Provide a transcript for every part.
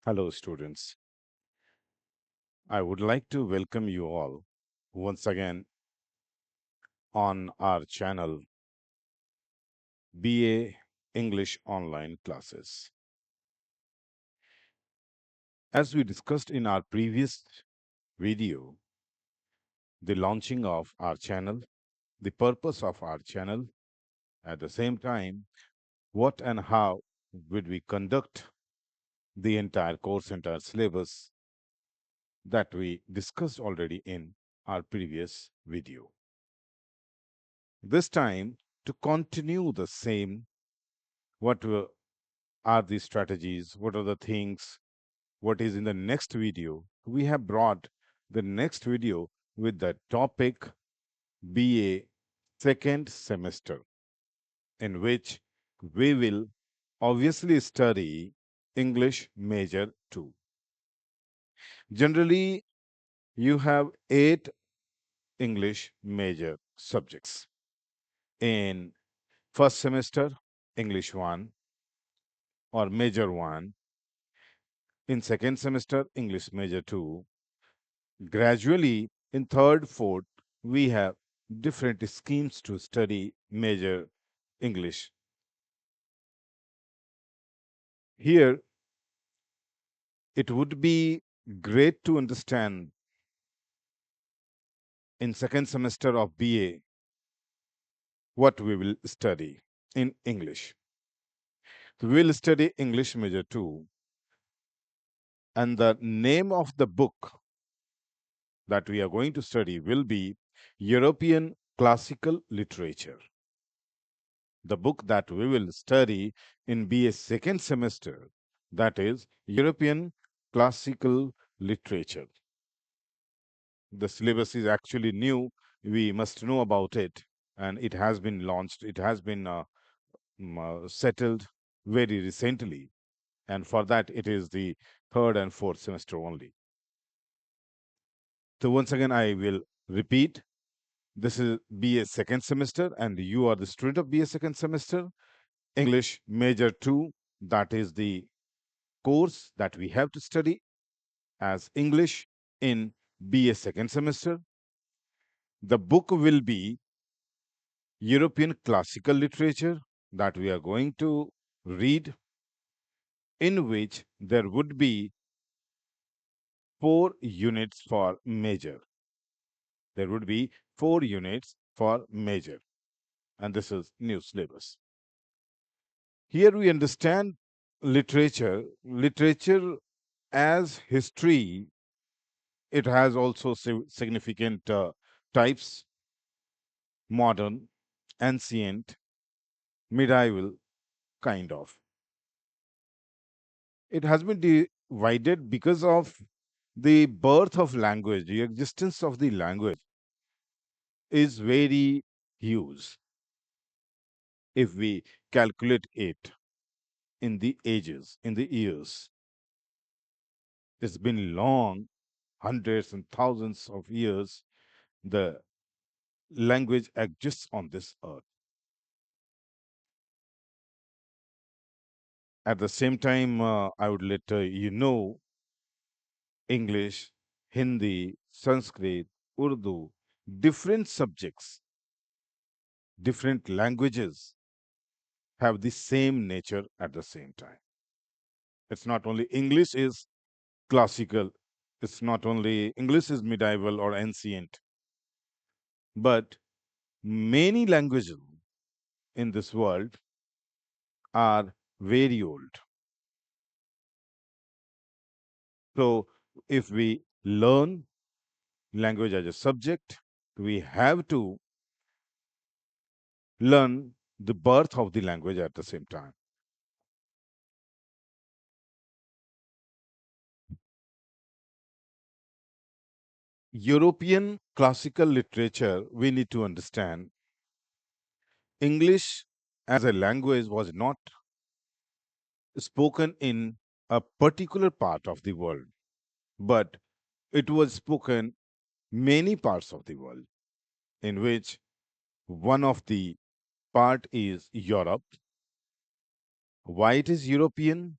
Hello, students. I would like to welcome you all once again on our channel BA English Online Classes. As we discussed in our previous video, the launching of our channel, the purpose of our channel, at the same time, what and how would we conduct the entire course, entire syllabus that we discussed already in our previous video. This time, to continue the same, what are the strategies, what are the things, what is in the next video. We have brought the next video with the topic BA second semester, in which we will obviously study English Major 2. Generally, you have 8 English major subjects. In first semester, English 1 or Major 1. In second semester, English Major 2. Gradually, in third, fourth, we have different schemes to study major English. Here, it would be great to understand in second semester of BA what we will study in English. We will study English Major 2, and the name of the book that we are going to study will be European Classical Literature. The book that we will study in BA second semester, that is European Classical Literature. The syllabus is actually new. We must know about it, and it has been launched. It has been settled very recently, and for that, it is the third and fourth semester only. So, once again, I will repeat, this is BA second semester, and you are the student of BA second semester. English Major 2, that is the course that we have to study as English in BA second semester. The book will be European Classical Literature that we are going to read, in which there would be 4 units for major. There would be 4 units for major, and this is new syllabus. Here we understand literature. Literature as history, it has also significant types: modern, ancient, medieval, kind of. It has been divided because of the birth of language. The existence of the language is very huge if we calculate it in the ages, in the years. It's been long, hundreds and thousands of years, the language exists on this earth. At the same time, I would let you know English, Hindi, Sanskrit, Urdu, different subjects, different languages have the same nature at the same time. It's not only English is classical, it's not only English is medieval or ancient, but many languages in this world are very old. So, if we learn language as a subject, we have to learn the birth of the language at the same time. European classical literature, we need to understand English as a language was not spoken in a particular part of the world, but it was spoken many parts of the world, in which one of the part is Europe. Why it is European?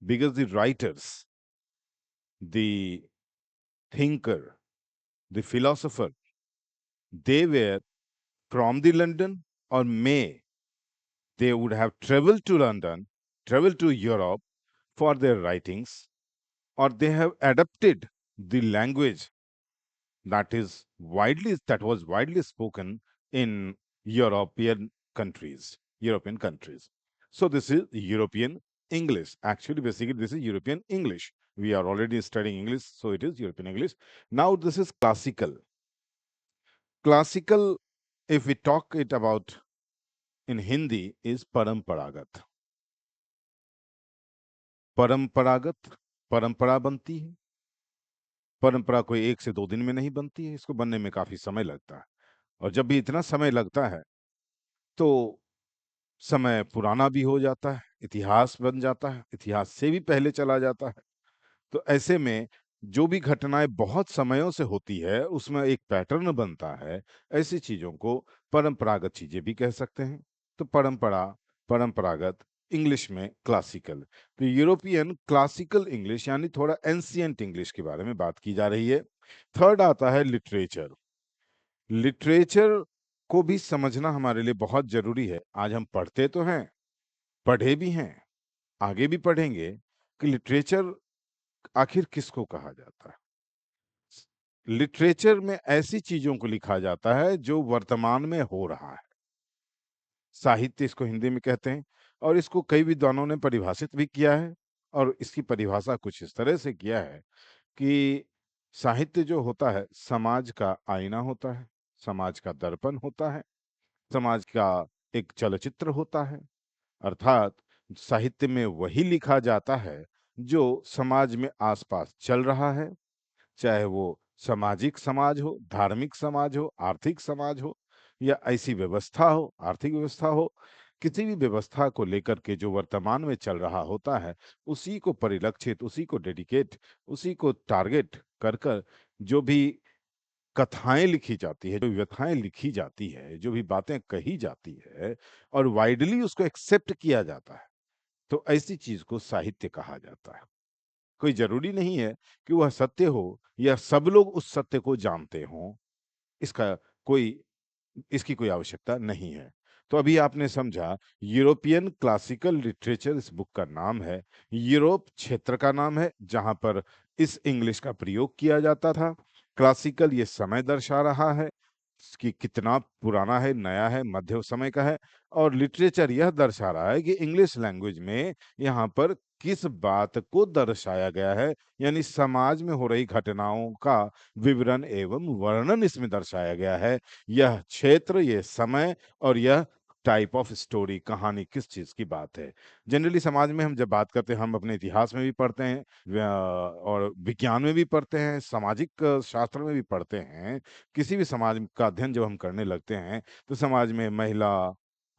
because the writers, the thinker, the philosopher, they were from the London, or may they would have traveled to London, traveled to Europe for their writings, or they have adapted the language that was widely spoken in European countries. So this is European English. Actually, basically, this is European English. We are already studying English, so it is European English. Now, this is classical. Classical, if we talk it about in Hindi, is paramparagat. परंपरागत, परंपरा बनती है। परंपरा कोई 1 से 2 दिन में नहीं बनती है, इसको बनने में काफ़ी समय लगता है। और जब भी इतना समय लगता है, तो समय पुराना भी हो जाता है, इतिहास बन जाता है, इतिहास से भी पहले चला जाता है। तो ऐसे में जो भी घटनाएँ बहुत समयों से होती है, उसमें एक पैटर्न बनता है, ऐसी चीज़ों को परंपरागत चीज़ें भी कह सकते हैं। तो परंपरा, परंपरागत, इंग्लिश में क्लासिकल। तो यूरोपियन क्लासिकल इंग्लिश यानी थोड़ा एंशिएंट इंग्लिश के बारे में बात की जा रही है। थर्ड आता है लिटरेचर। लिटरेचर को भी समझना हमारे लिए बहुत ज़रूरी है। आज हम पढ़ते तो हैं, पढ़े भी हैं, आगे भी पढ़ेंगे कि लिटरेचर आखिर किसको कहा जाता है? लिटरेचर में ऐसी चीज़ों को लिखा जाता है जो वर्तमान में हो रहा है। साहित्य इसको हिंदी में कहते हैं, और इसको कई विद्वानों ने परिभाषित भी किया है, और इसकी परिभाषा कुछ इस तरह से किया है कि साहित्य जो होता है, समाज का आईना होता है, समाज का दर्पण होता है, समाज का एक चलचित्र होता है। अर्थात साहित्य में वही लिखा जाता है जो समाज में आस-पास चल रहा है, चाहे वो सामाजिक समाज हो, धार्मिक समाज हो, आर्थिक समाज हो, या ऐसी व्यवस्था हो, आर्थिक व्यवस्था हो, किसी भी व्यवस्था को लेकर के जो वर्तमान में चल रहा होता है, उसी को परिलक्षित, उसी को डेडिकेट, उसी को टारगेट कर कर जो भी कथाएँ लिखी जाती है, जो व्यथाएँ लिखी जाती है, जो भी बातें कही जाती है, और वाइडली उसको एक्सेप्ट किया जाता है, तो ऐसी चीज़ को साहित्य कहा जाता है। कोई ज़रूरी नहीं है कि वह सत्य हो या सब लोग उस सत्य को जानते हों, इसका कोई इसकी कोई आवश्यकता नहीं है। तो अभी आपने समझा, यूरोपियन क्लासिकल लिटरेचर इस बुक का नाम है। यूरोप क्षेत्र का नाम है जहाँ पर इस इंग्लिश का प्रयोग किया जाता था। क्लासिकल ये समय दर्शा रहा है कि कितना पुराना है, नया है, मध्य समय का है, और लिटरेचर यह दर्शा रहा है कि इंग्लिश लैंग्वेज में यहाँ पर किस बात को दर्शाया गया है, यानी समाज में हो रही घटनाओं का विवरण एवं वर्णन इसमें दर्शाया गया है। यह क्षेत्र, ये समय और यह टाइप ऑफ स्टोरी, कहानी किस चीज़ की बात है। जनरली समाज में हम जब बात करते हैं, हम अपने इतिहास में भी पढ़ते हैं, और विज्ञान में भी पढ़ते हैं, सामाजिक शास्त्र में भी पढ़ते हैं। किसी भी समाज का अध्ययन जब हम करने लगते हैं, तो समाज में महिला,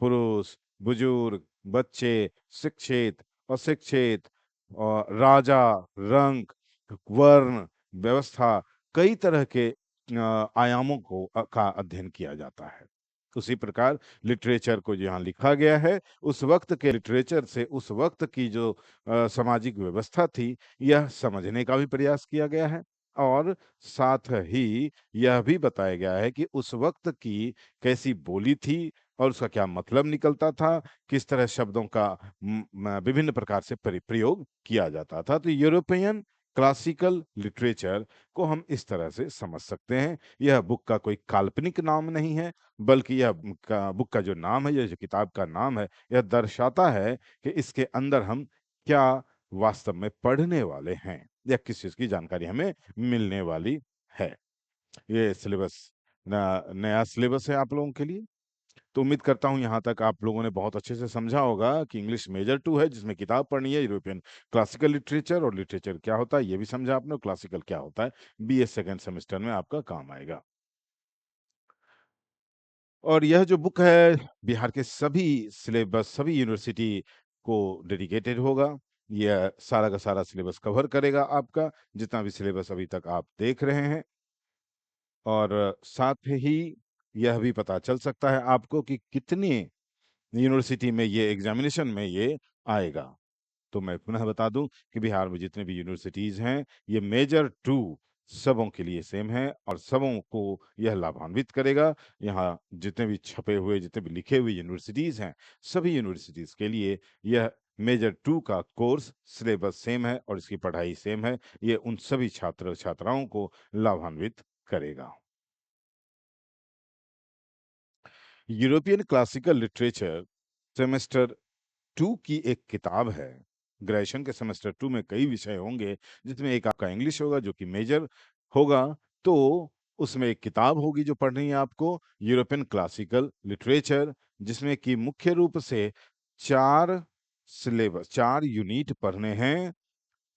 पुरुष, बुजुर्ग, बच्चे, शिक्षित, अशिक्षित, और राजा, रंग, वर्ण, व्यवस्था, कई तरह के आयामों का अध्ययन किया जाता है। उसी प्रकार लिटरेचर को यहाँ लिखा गया है, उस वक्त के लिटरेचर से उस वक्त की जो सामाजिक व्यवस्था थी, यह समझने का भी प्रयास किया गया है, और साथ ही यह भी बताया गया है कि उस वक्त की कैसी बोली थी और उसका क्या मतलब निकलता था, किस तरह शब्दों का विभिन्न प्रकार से प्रयोग किया जाता था। तो यूरोपियन क्लासिकल लिटरेचर को हम इस तरह से समझ सकते हैं। यह बुक का कोई काल्पनिक नाम नहीं है, बल्कि यह बुक का जो नाम है, यह जो किताब का नाम है, यह दर्शाता है कि इसके अंदर हम क्या वास्तव में पढ़ने वाले हैं, या किस चीज़ की जानकारी हमें मिलने वाली है। ये सिलेबस नया सिलेबस है आप लोगों के लिए। तो उम्मीद करता हूँ यहाँ तक आप लोगों ने बहुत अच्छे से समझा होगा कि इंग्लिश मेजर 2 है, जिसमें किताब पढ़नी है, यूरोपियन क्लासिकल लिटरेचर, और लिटरेचर क्या होता है ये भी समझा आपने, और क्लासिकल क्या होता है, बीए सेकंड सेमेस्टर में आपका काम आएगा। और यह जो बुक है, बिहार के सभी सिलेबस, सभी यूनिवर्सिटी को डेडिकेटेड होगा। यह सारा का सारा सिलेबस कवर करेगा आपका, जितना भी सिलेबस अभी तक आप देख रहे हैं। और साथ ही यह भी पता चल सकता है आपको कि कितने यूनिवर्सिटी में ये एग्ज़ामिनेशन में ये आएगा। तो मैं पुनः बता दूं कि बिहार में जितने भी यूनिवर्सिटीज हैं, ये मेजर 2 सबों के लिए सेम है और सबों को यह लाभान्वित करेगा। यहाँ जितने भी छपे हुए, जितने भी लिखे हुए यूनिवर्सिटीज हैं, सभी यूनिवर्सिटीज के लिए यह मेजर 2 का कोर्स सिलेबस सेम है और इसकी पढ़ाई सेम है। ये उन सभी छात्र छात्राओं को लाभान्वित करेगा। यूरोपियन क्लासिकल लिटरेचर सेमेस्टर 2 की एक किताब है। ग्रेजुएशन के सेमेस्टर 2 में कई विषय होंगे, जिसमें एक आपका इंग्लिश होगा जो कि मेजर होगा। तो उसमें एक किताब होगी जो पढ़नी है आपको, यूरोपियन क्लासिकल लिटरेचर, जिसमें कि मुख्य रूप से 4 यूनिट पढ़ने हैं।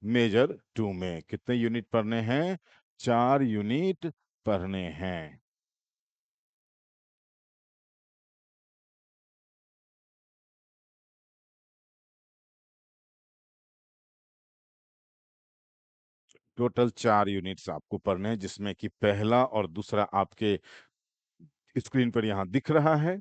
मेजर 2 में कितने यूनिट पढ़ने हैं? 4 यूनिट पढ़ने हैं। टोटल 4 यूनिट्स आपको पढ़ने हैं, जिसमें कि पहला और दूसरा आपके स्क्रीन पर यहाँ दिख रहा है।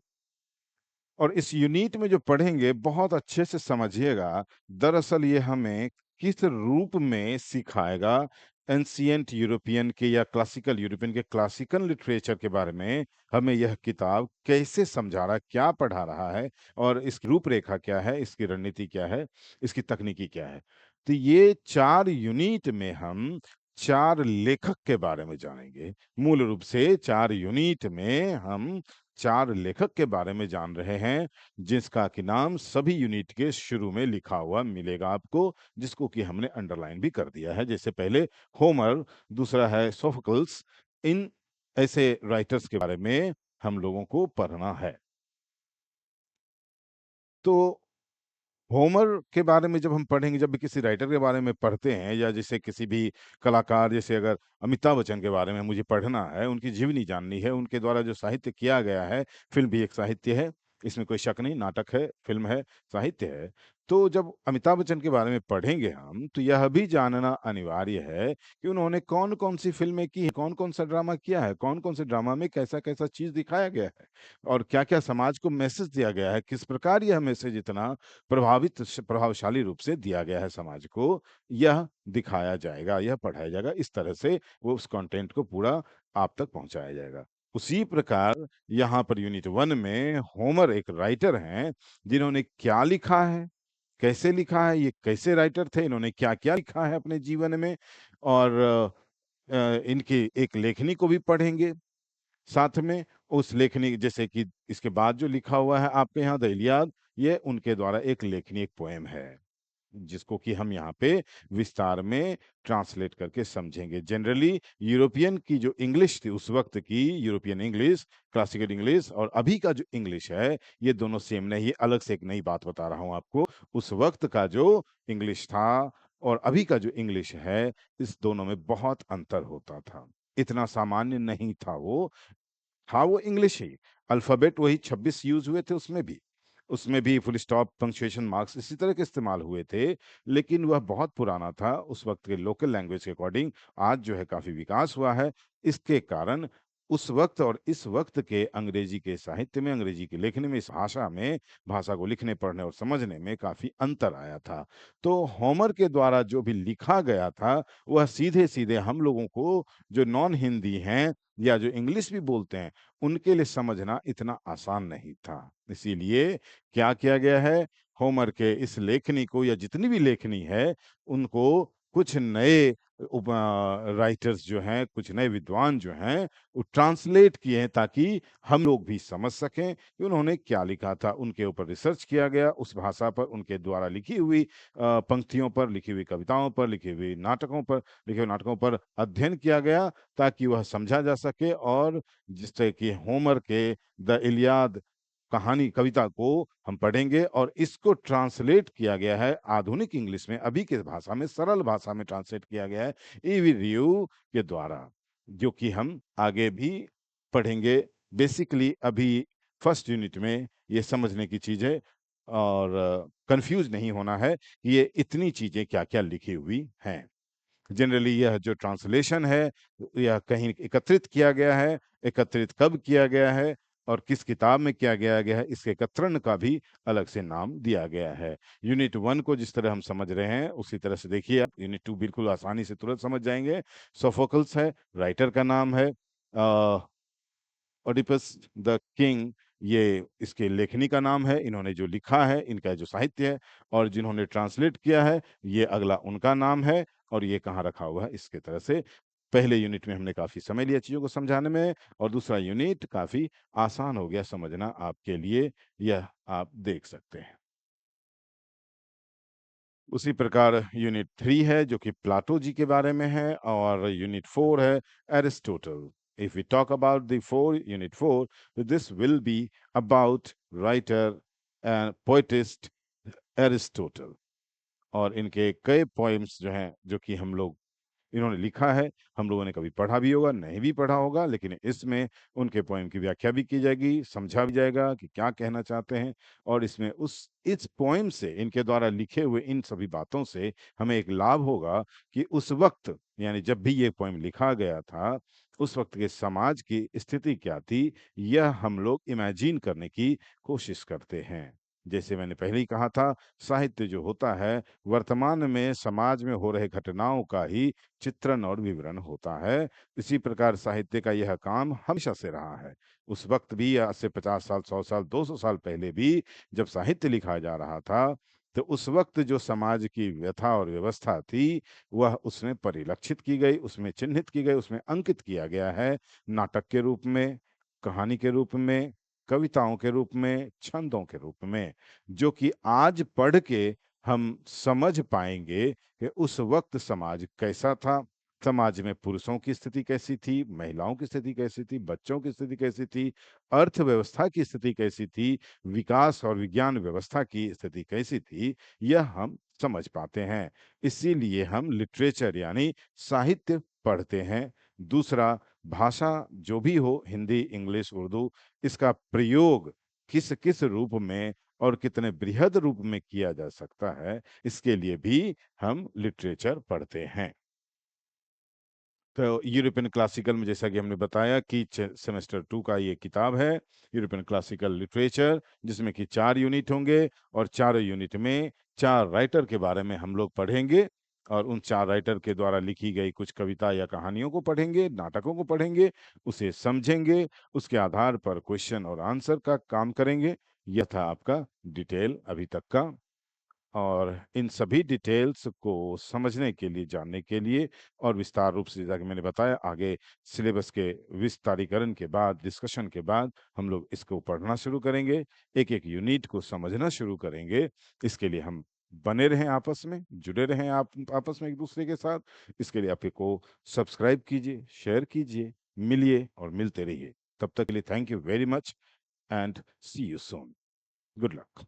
और इस यूनिट में जो पढ़ेंगे बहुत अच्छे से समझिएगा। दरअसल ये हमें किस रूप में सिखाएगा, एंशिएंट यूरोपियन के या क्लासिकल यूरोपियन के क्लासिकल लिटरेचर के बारे में हमें यह किताब कैसे समझा रहा है, क्या पढ़ा रहा है, और इसकी रूपरेखा क्या है, इसकी रणनीति क्या है, इसकी तकनीकी क्या है। तो ये 4 यूनिट में हम 4 लेखक के बारे में जानेंगे। मूल रूप से 4 यूनिट में हम 4 लेखक के बारे में जान रहे हैं, जिसका कि नाम सभी यूनिट के शुरू में लिखा हुआ मिलेगा आपको, जिसको कि हमने अंडरलाइन भी कर दिया है। जैसे पहले होमर, दूसरा है सोफोक्ल्स। इन ऐसे राइटर्स के बारे में हम लोगों को पढ़ना है। तो होमर के बारे में जब हम पढ़ेंगे, जब भी किसी राइटर के बारे में पढ़ते हैं, या जैसे किसी भी कलाकार, जैसे अगर अमिताभ बच्चन के बारे में मुझे पढ़ना है, उनकी जीवनी जाननी है, उनके द्वारा जो साहित्य किया गया है, फ़िल्म भी एक साहित्य है, इसमें कोई शक नहीं, नाटक है, फ़िल्म है, साहित्य है। तो जब अमिताभ बच्चन के बारे में पढ़ेंगे हम, तो यह भी जानना अनिवार्य है कि उन्होंने कौन-कौन सी फ़िल्में की हैं, कौन-कौन सा ड्रामा किया है, कौन-कौन से ड्रामा में कैसा-कैसा चीज़ दिखाया गया है, और क्या-क्या समाज को मैसेज दिया गया है, किस प्रकार यह मैसेज इतना प्रभावशाली रूप से दिया गया है समाज को, यह दिखाया जाएगा, यह पढ़ाया जाएगा। इस तरह से वो उस कंटेंट को पूरा आप तक पहुँचाया जाएगा। उसी प्रकार यहाँ पर यूनिट 1 में होमर एक राइटर हैं, जिन्होंने क्या लिखा है, कैसे लिखा है, ये कैसे राइटर थे, इन्होंने क्या-क्या लिखा है अपने जीवन में, और इनकी एक लेखनी को भी पढ़ेंगे। साथ में उस लेखनी, जैसे कि इसके बाद जो लिखा हुआ है आपके यहाँ द इलियाद, ये उनके द्वारा एक लेखनी, एक पोएम है, जिसको कि हम यहाँ पे विस्तार में ट्रांसलेट करके समझेंगे। जनरली यूरोपियन की जो इंग्लिश थी, उस वक़्त की यूरोपियन इंग्लिश, क्लासिकल इंग्लिश और अभी का जो इंग्लिश है, ये दोनों सेम नहीं है, अलग से एक नई बात बता रहा हूँ आपको। उस वक़्त का जो इंग्लिश था और अभी का जो इंग्लिश है, इस दोनों में बहुत अंतर होता था। इतना सामान्य नहीं था वो। हाँ, वो इंग्लिश ही, अल्फ़ाबेट वही 26 यूज़ हुए थे उसमें भी। उसमें भी फुल स्टॉप, पंक्चुएशन मार्क्स इसी तरह के इस्तेमाल हुए थे, लेकिन वह बहुत पुराना था उस वक़्त के लोकल लैंग्वेज के अकॉर्डिंग। आज जो है काफ़ी विकास हुआ है। इसके कारण उस वक़्त और इस वक़्त के अंग्रेजी के साहित्य में, अंग्रेजी की लेखनी में, इस भाषा में, भाषा को लिखने, पढ़ने और समझने में काफ़ी अंतर आया था। तो होमर के द्वारा जो भी लिखा गया था, वह सीधे-सीधे हम लोगों को जो नॉन हिंदी हैं या जो इंग्लिश भी बोलते हैं, उनके लिए समझना इतना आसान नहीं था। इसीलिए क्या किया गया है, होमर के इस लेखनी को, या जितनी भी लेखनी है, उनको कुछ नए राइटर्स जो हैं, कुछ नए विद्वान जो हैं, वो ट्रांसलेट किए हैं, ताकि हम लोग भी समझ सकें कि उन्होंने क्या लिखा था। उनके ऊपर रिसर्च किया गया, उस भाषा पर, उनके द्वारा लिखी हुई पंक्तियों पर, लिखी हुई कविताओं पर, लिखे हुए नाटकों पर, लिखे हुए नाटकों पर अध्ययन किया गया, ताकि वह समझा जा सके, और जिससे कि होमर के द इलियाद कहानी, कविता को हम पढ़ेंगे, और इसको ट्रांसलेट किया गया है आधुनिक इंग्लिश में, अभी के भाषा में, सरल भाषा में ट्रांसलेट किया गया है ईवी रियू के द्वारा, जो कि हम आगे भी पढ़ेंगे। बेसिकली अभी फर्स्ट यूनिट में ये समझने की चीज़ है, और कन्फ्यूज़ नहीं होना है कि ये इतनी चीज़ें क्या-क्या लिखी हुई हैं। जनरली यह जो ट्रांसलेशन है, यह कहीं एकत्रित किया गया है, एकत्रित कब किया गया है, और किस किताब में क्या गया गया है, इसके कतरन का भी अलग से नाम दिया गया है। यूनिट 1 को जिस तरह हम समझ रहे हैं उसी तरह से देखिए आप यूनिट 2 बिल्कुल आसानी से तुरंत समझ जाएंगे। सोफोकल्स है, राइटर का नाम है। ओडिपस द किंग, ये इसके लेखनी का नाम है, इन्होंने जो लिखा है, इनका जो साहित्य है, और जिन्होंने ट्रांसलेट किया है, ये अगला उनका नाम है। और ये कहाँ रखा हुआ है, इसके तरह से पहले यूनिट में हमने काफी समय लिया चीजों को समझाने में, और दूसरा यूनिट काफी आसान हो गया समझना आपके लिए, यह आप देख सकते हैं। उसी प्रकार यूनिट 3 है जो कि प्लाटो जी के बारे में है, और यूनिट 4 है Aristotle. If we talk about the unit 4, this will be about writer and poetist Aristotle। और इनके कई पोएम्स जो हैं जो कि हम लोग इन्होंने लिखा है, हम लोगों ने कभी पढ़ा भी होगा, नहीं भी पढ़ा होगा, लेकिन इसमें उनके पोएम की व्याख्या भी की जाएगी, समझा भी जाएगा कि क्या कहना चाहते हैं। और इसमें इस पोएम से, इनके द्वारा लिखे हुए इन सभी बातों से हमें एक लाभ होगा कि उस वक्त, यानी जब भी ये पोएम लिखा गया था, उस वक्त के समाज की स्थिति क्या थी, यह हम लोग इमेजिन करने की कोशिश करते हैं। जैसे मैंने पहले ही कहा था, साहित्य जो होता है, वर्तमान में समाज में हो रहे घटनाओं का ही चित्रण और विवरण होता है। इसी प्रकार साहित्य का यह काम हमेशा से रहा है। उस वक्त भी, आज से 50 साल, 100 साल, 200 साल पहले भी जब साहित्य लिखा जा रहा था, तो उस वक्त जो समाज की व्यथा और व्यवस्था थी, वह उसमें परिलक्षित की गई, उसमें चिन्हित की गई, उसमें अंकित किया गया है, नाटक के रूप में, कहानी के रूप में, कविताओं के रूप में, छंदों के रूप में, जो कि आज पढ़ के हम समझ पाएंगे कि उस वक्त समाज कैसा था, समाज में पुरुषों की स्थिति कैसी थी, महिलाओं की स्थिति कैसी थी, बच्चों की स्थिति कैसी थी, अर्थव्यवस्था की स्थिति कैसी थी, विकास और विज्ञान व्यवस्था की स्थिति कैसी थी, यह हम समझ पाते हैं। इसीलिए हम लिटरेचर यानी साहित्य पढ़ते हैं। दूसरा, भाषा जो भी हो, हिंदी, इंग्लिश, उर्दू, इसका प्रयोग किस किस रूप में और कितने बृहद रूप में किया जा सकता है, इसके लिए भी हम लिटरेचर पढ़ते हैं। तो यूरोपियन क्लासिकल में, जैसा कि हमने बताया कि सेमेस्टर 2 का ये किताब है, यूरोपियन क्लासिकल लिटरेचर, जिसमें कि 4 यूनिट होंगे, और चारों यूनिट में 4 राइटर के बारे में हम लोग पढ़ेंगे, और उन 4 राइटर के द्वारा लिखी गई कुछ कविता या कहानियों को पढ़ेंगे, नाटकों को पढ़ेंगे, उसे समझेंगे, उसके आधार पर क्वेश्चन और आंसर का काम करेंगे। यह था आपका डिटेल अभी तक का। और इन सभी डिटेल्स को समझने के लिए, जानने के लिए, और विस्तार रूप से, जैसा कि मैंने बताया, आगे सिलेबस के विस्तारीकरण के बाद, डिस्कशन के बाद, हम लोग इसको पढ़ना शुरू करेंगे, एक एक यूनिट को समझना शुरू करेंगे। इसके लिए हम बने रहें, आपस में जुड़े रहें, आप आपस में एक दूसरे के साथ। इसके लिए आपको सब्सक्राइब कीजिए, शेयर कीजिए, मिलिए और मिलते रहिए। तब तक के लिए thank you very much, and see you soon. Good luck.